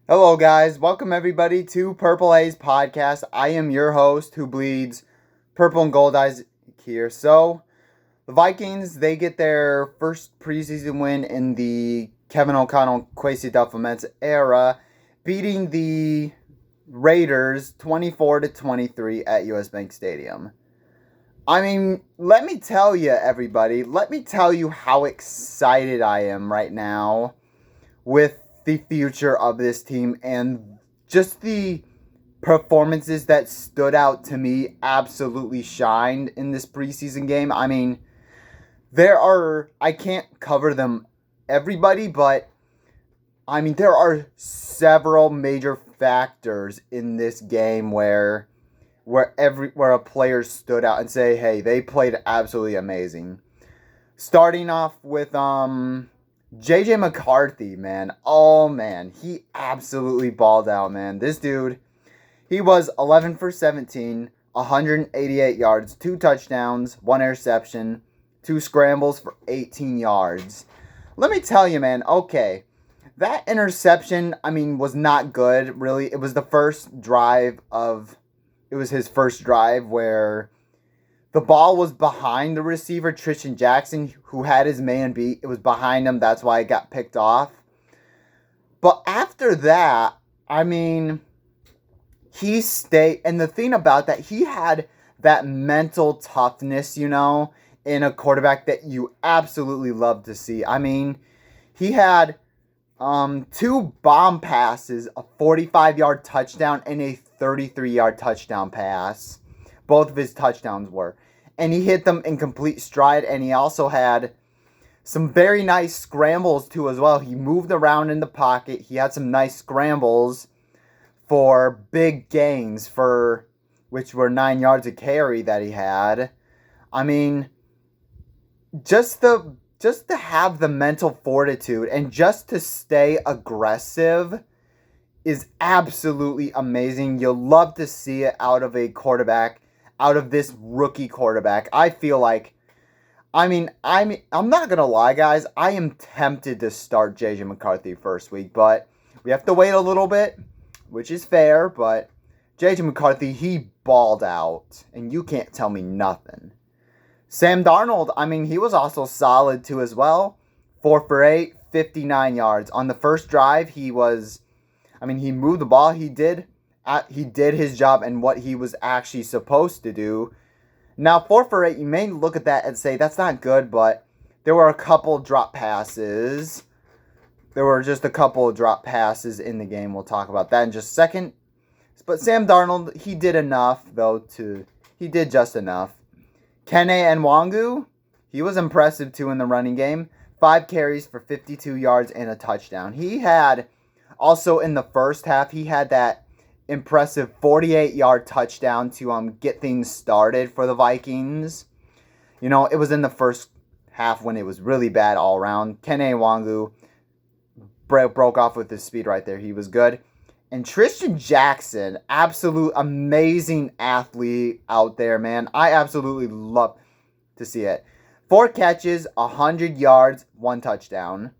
Hello, guys. Welcome, everybody, to Purple A's podcast. I am your host who bleeds purple and gold eyes here. So, the Vikings, they get their first preseason win in the Kevin O'Connell, Kwesi Duffel era, beating the Raiders 24-23 at US Bank Stadium. I mean, let me tell you, everybody, let me tell you how excited I am right now with the future of this team and just the performances that stood out to me absolutely shined in this preseason game. I mean, I can't cover them everybody, but I mean, there are several major factors in this game where a player stood out and say, hey, they played absolutely amazing. Starting off with JJ McCarthy, man. Oh, man. He absolutely balled out, man. This dude, he was 11 for 17, 188 yards, 2 touchdowns, 1 interception, 2 scrambles for 18 yards. Let me tell you, man, okay, that interception, I mean, was not good, really. It was his first drive where the ball was behind the receiver, Tristan Jackson, who had his man beat. It was behind him. That's why it got picked off. But after that, I mean, he stayed. And the thing about that, he had that mental toughness, in a quarterback that you absolutely love to see. I mean, he had 2 bomb passes, a 45-yard touchdown, and a 33-yard touchdown pass. Both of his touchdowns were. And he hit them in complete stride, and he also had some very nice scrambles, too, as well. He moved around in the pocket. He had some nice scrambles for big gains, which were 9 yards a carry that he had. I mean, just to have the mental fortitude and just to stay aggressive is absolutely amazing. You'll love to see it out of a quarterback, out of this rookie quarterback. I feel like, I'm not going to lie, guys. I am tempted to start JJ McCarthy first week, but we have to wait a little bit, which is fair, but JJ McCarthy, he balled out, and you can't tell me nothing. Sam Darnold, he was also solid too as well. 4 for 8, 59 yards. On the first drive, he moved the ball. He did his job and what he was actually supposed to do. Now, 4 for 8, you may look at that and say, that's not good, but there were a couple drop passes. There were just a couple of drop passes in the game. We'll talk about that in just a second. But Sam Darnold, he did enough, though, he did just enough. Kene Nwangu, he was impressive, too, in the running game. 5 carries for 52 yards and a touchdown. He had, also in the first half, he had that impressive 48-yard touchdown to get things started for the Vikings. It was in the first half when it was really bad all around. Kene Nwangu broke off with his speed right there. He was good. And Tristan Jackson, absolute amazing athlete out there, man. I absolutely love to see it. 4 catches, 100 yards, 1 touchdown.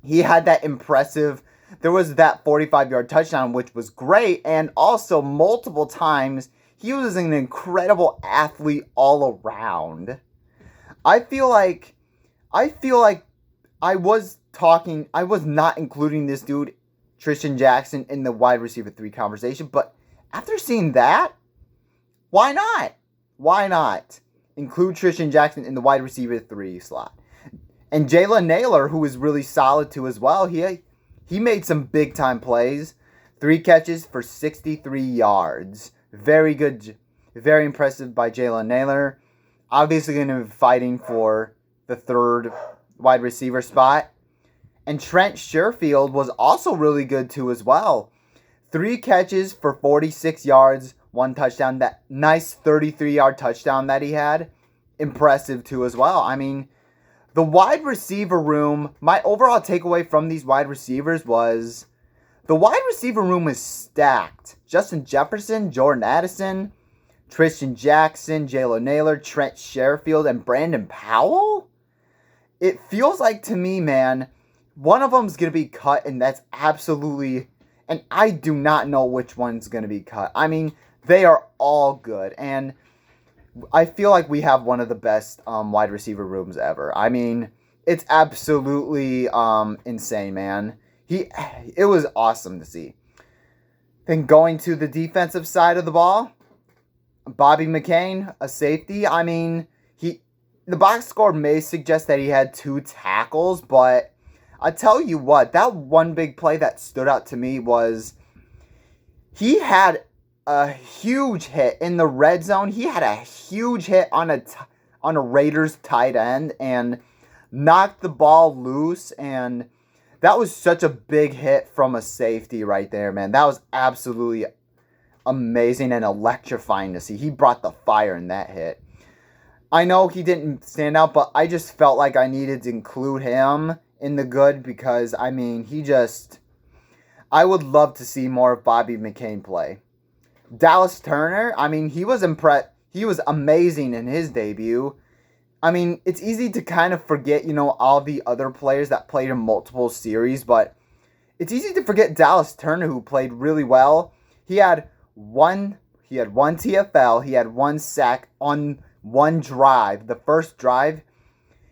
He had that impressive, there was that 45-yard touchdown, which was great. And also, multiple times, he was an incredible athlete all around. I feel like I was not including this dude, Tristan Jackson, in the wide receiver 3 conversation, but after seeing that, why not? Why not include Tristan Jackson in the wide receiver 3 slot? And Jalen Naylor, who is really solid too as well, he made some big time plays. 3 catches for 63 yards. Very good, very impressive by Jalen Naylor. Obviously going to be fighting for the 3rd wide receiver spot. And Trent Sherfield was also really good too as well. 3 catches for 46 yards, 1 touchdown. That nice 33-yard touchdown that he had. Impressive too as well. The wide receiver room, my overall takeaway from these wide receivers was the wide receiver room is stacked. Justin Jefferson, Jordan Addison, Tristan Jackson, Jalen Naylor, Trent Sherfield, and Brandon Powell? It feels like to me, man, one of them's going to be cut, and that's absolutely and I do not know which one's going to be cut. I mean, they are all good, and I feel like we have one of the best wide receiver rooms ever. I mean, it's absolutely insane, man. It was awesome to see. Then going to the defensive side of the ball, Bobby McCain, a safety. I mean, the box score may suggest that he had 2 tackles, but I tell you what, that one big play that stood out to me was he had a huge hit in the red zone. He had a huge hit on a Raiders tight end and knocked the ball loose, and that was such a big hit from a safety right there, man. That was absolutely amazing and electrifying to see. He brought the fire in that hit. I know he didn't stand out, but I just felt like I needed to include him in the good because, I mean, I would love to see more of Bobby McCain play. Dallas Turner, I mean, he was amazing in his debut. I mean, it's easy to kind of forget, all the other players that played in multiple series, but it's easy to forget Dallas Turner, who played really well. He had one TFL, he had 1 sack on one drive. The first drive,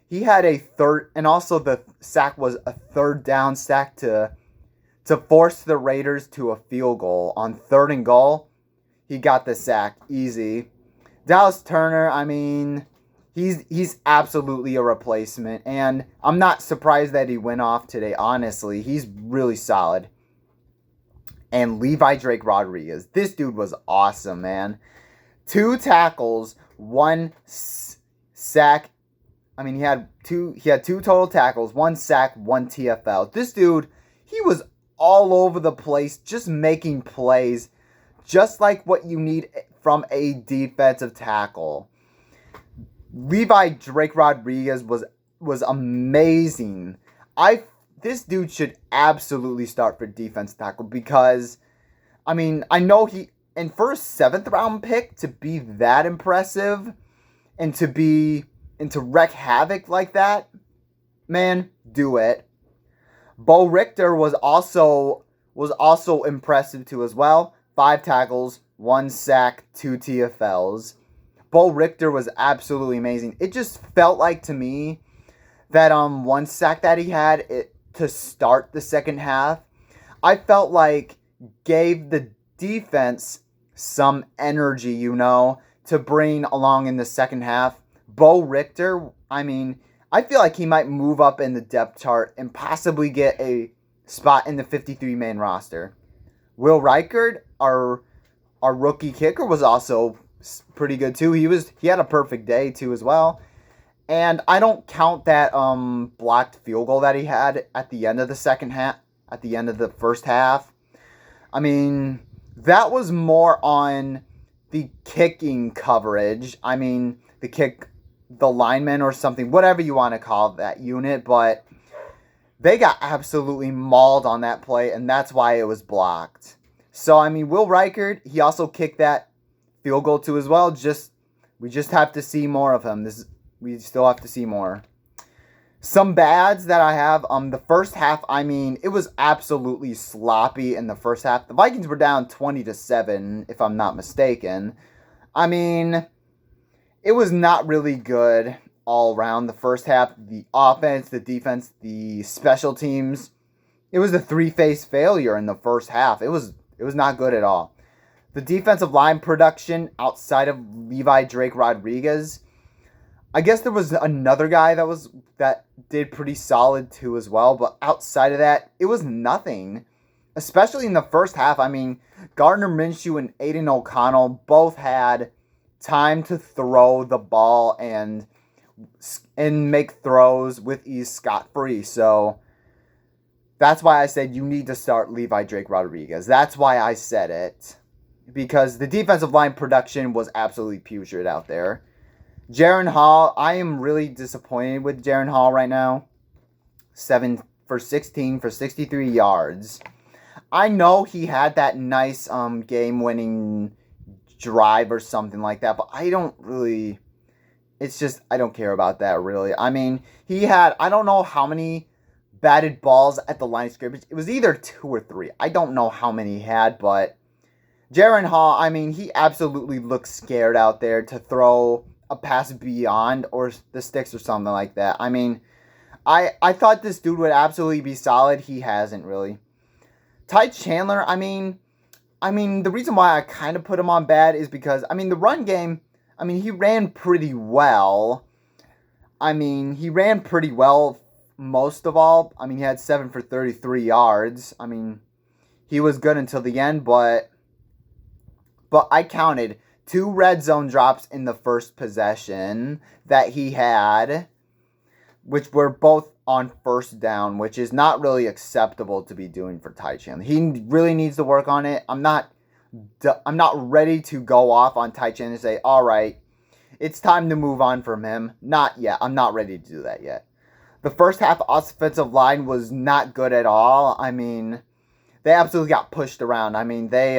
he had a third, and also the sack was a 3rd down sack to force the Raiders to a field goal. On 3rd and goal, he got the sack easy. Dallas Turner, I mean, he's absolutely a replacement, and I'm not surprised that he went off today, honestly. He's really solid. And Levi Drake Rodriguez, this dude was awesome, man. 2 tackles, 1 sack. I mean, he had two total tackles, 1 sack, 1 TFL. This dude, he was all over the place, just making plays, just like what you need from a defensive tackle. Levi Drake Rodriguez was amazing. This dude should absolutely start for defense tackle because, I mean, I know and for a 7th round pick to be that impressive and to wreak havoc like that, man, do it. Bo Richter was also impressive too as well. 5 tackles, 1 sack, 2 TFLs. Bo Richter was absolutely amazing. It just felt like to me that 1 sack that he had to start the second half, I felt like gave the defense some energy, to bring along in the second half. Bo Richter, I mean, I feel like he might move up in the depth chart and possibly get a spot in the 53-man roster. Will Reichard, our rookie kicker, was also pretty good too. He had a perfect day too as well. And I don't count that blocked field goal that he had at the end of the second half, at the end of the first half. I mean, that was more on the kicking coverage. I mean, the lineman or something, whatever you want to call that unit, but they got absolutely mauled on that play, and that's why it was blocked. So, I mean, Will Reichard, he also kicked that field goal too as well. We just have to see more of him. We still have to see more. Some bads that I have, the first half, I mean, it was absolutely sloppy in the first half. The Vikings were down 20-7, if I'm not mistaken. I mean, it was not really good all around the first half. The offense, the defense, the special teams. It was a 3-phase failure in the first half. It was not good at all. The defensive line production outside of Levi Drake Rodriguez, I guess there was another guy that did pretty solid too as well, but outside of that, it was nothing. Especially in the first half. I mean, Gardner Minshew and Aiden O'Connell both had time to throw the ball and make throws with ease scot-free. So that's why I said you need to start Levi Drake Rodriguez. That's why I said it. Because the defensive line production was absolutely putrid out there. Jaren Hall, I am really disappointed with Jaren Hall right now. 7 for 16 for 63 yards. I know he had that nice game-winning drive or something like that, but I don't care about that really. I mean, he had, I don't know how many batted balls at the line of scrimmage. It was either 2 or 3. I don't know how many he had, but Jaron Hall, I mean, he absolutely looks scared out there to throw a pass beyond or the sticks or something like that. I mean, I thought this dude would absolutely be solid. He hasn't really. Ty Chandler, I mean, the reason why I kind of put him on bad is because, I mean, the run game, I mean, he ran pretty well. I mean, he ran pretty well most of all. I mean, he had 7 for 33 yards. I mean, he was good until the end, but I counted 2 red zone drops in the first possession that he had, which were both on first down, which is not really acceptable to be doing for Ty Chandler. He really needs to work on it. I'm not ready to go off on Ty Chandler and say, all right, it's time to move on from him. Not yet. I'm not ready to do that yet. The first half offensive line was not good at all. I mean, they absolutely got pushed around. I mean, they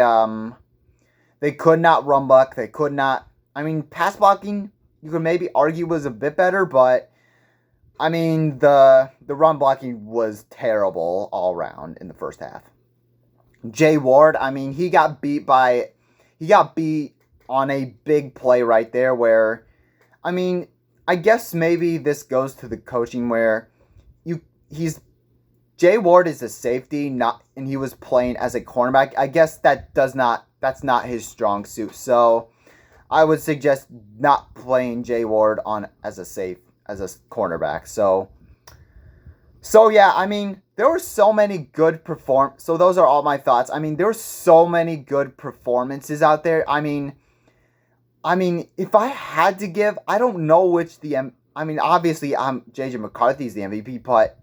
could not run block. They could not. I mean, pass blocking, you could maybe argue was a bit better, but I mean, the run blocking was terrible all around in the first half. Jay Ward, I mean, he got beat on a big play right there where, I mean, I guess maybe this goes to the coaching where Jay Ward is a safety, and he was playing as a cornerback. I guess that's not his strong suit. So I would suggest not playing Jay Ward as a cornerback. So yeah, I mean, there were so many good so those are all my thoughts. I mean, there were so many good performances out there. I mean, if I had to give, I don't know which obviously JJ McCarthy's the MVP, but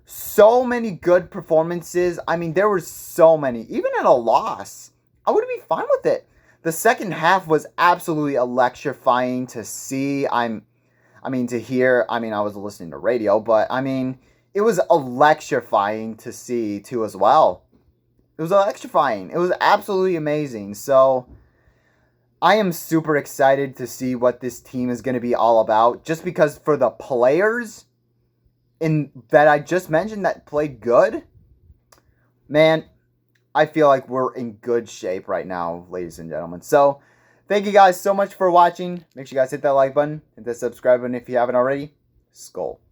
so many good performances. I mean, there were so many. Even in a loss, I would be fine with it. The second half was absolutely electrifying to see. To hear. I mean, I was listening to radio, but I mean, it was electrifying to see too as well. It was electrifying. It was absolutely amazing. So I am super excited to see what this team is going to be all about. Just because for the players that I just mentioned that played good, man, I feel like we're in good shape right now, ladies and gentlemen. So thank you guys so much for watching. Make sure you guys hit that like button, hit that subscribe button if you haven't already. Skull.